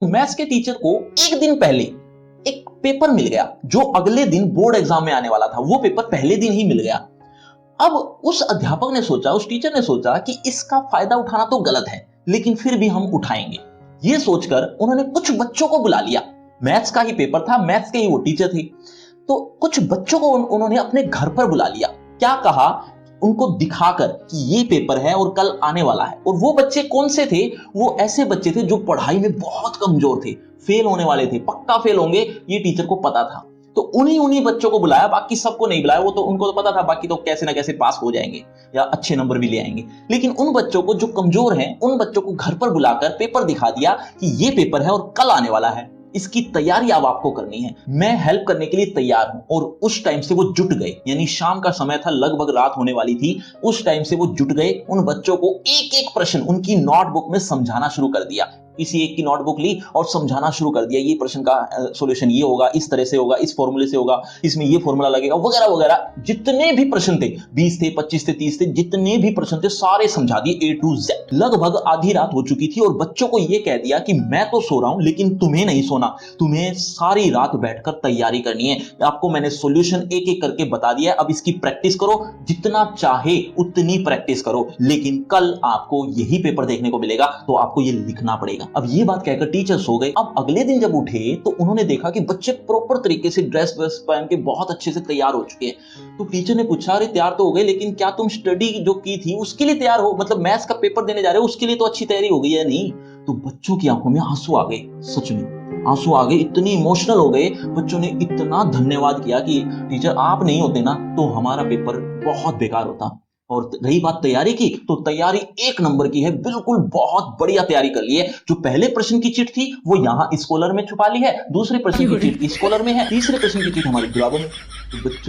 Maths के teacher को एक दिन पहले एक पेपर मिल गया जो अगले दिन बोर्ड एग्जाम में आने वाला था। वो पेपर पहले दिन ही मिल गया। अब उस अध्यापक ने सोचा, उस टीचर ने सोचा कि इसका फायदा उठाना तो गलत है, लेकिन फिर भी हम उठाएंगे। ये सोचकर उन्होंने कुछ बच्चों को बुला लिया। मैथ्स का ही पेपर था, मैथ्स के ही वो टीचर थे, तो कुछ बच्चों को उन्होंने अपने घर पर बुला लिया। क्या कहा? उनको दिखाकर कि ये पेपर है और कल आने वाला है। और वो बच्चे कौन से थे? वो ऐसे बच्चे थे जो पढ़ाई में बहुत कमजोर थे, फेल होने वाले थे, पक्का फेल होंगे, ये टीचर को पता था। तो उन्हीं बच्चों को बुलाया, बाकी सबको नहीं बुलाया। वो तो उनको तो पता था बाकी तो कैसे ना कैसे पास हो जाएंगे या अच्छे नंबर भी ले आएंगे, लेकिन उन बच्चों को जो कमजोर हैं, उन बच्चों को घर पर बुलाकर पेपर दिखा दिया कि ये पेपर है और कल आने वाला है, इसकी तैयारी अब आपको करनी है, मैं हेल्प करने के लिए तैयार हूं। और उस टाइम से वो जुट गए, यानी शाम का समय था, लगभग रात होने वाली थी। उस टाइम से वो जुट गए, उन बच्चों को एक एक प्रश्न उनकी नोटबुक में समझाना शुरू कर दिया। किसी एक की नोटबुक ली और समझाना शुरू कर दिया, ये प्रश्न का सॉल्यूशन ये होगा, इस तरह से होगा, इस फॉर्मूले से होगा, इसमें ये फॉर्मूला लगेगा, वगैरह वगैरह। जितने भी प्रश्न थे, 20 थे, 25 थे, 30 थे, जितने भी प्रश्न थे सारे समझा दिए A to Z। लगभग आधी रात हो चुकी थी और बच्चों को ये कह दिया कि मैं तो सो रहा हूं, लेकिन तुम्हें नहीं सोना, तुम्हें सारी रात बैठकर तैयारी करनी है। आपको मैंने सॉल्यूशन एक एक करके बता दिया है, अब इसकी प्रैक्टिस करो, जितना चाहे उतनी प्रैक्टिस करो, लेकिन कल आपको यही पेपर देखने को मिलेगा, तो आपको ये लिखना पड़ेगा। अब ये बात कहकर टीचर सो गए। अब अगले दिन जब उठे तो उन्होंने देखा कि बच्चे प्रॉपर तरीके से ड्रेस पहन के बहुत अच्छे से तैयार हो चुके हैं। तो टीचर ने पूछा, अरे तैयार तो हो गए, लेकिन क्या तुम स्टडी जो की थी उसके लिए तैयार हो? मतलब मैथ्स का पेपर देने जा रहे हो, उसके लिए तो अच्छी तैयारी हो गई है नहीं? तो बच्चों की आंखों में आंसू आ गए, सच में आंसू आ गए, इतनी इमोशनल हो गए। बच्चों ने इतना धन्यवाद किया कि टीचर आप नहीं होते ना तो हमारा पेपर बहुत बेकार होता। और रही बात तैयारी की, तो तैयारी एक नंबर की है, बिल्कुल बहुत बढ़िया तैयारी कर ली है। जो पहले प्रश्न की चिट थी वो यहाँ इस कॉलर में छुपा ली है, दूसरे प्रश्न की चिट इस कॉलर में है, तीसरे प्रश्न की चिट हमारी जुराबों में। तो बच्चों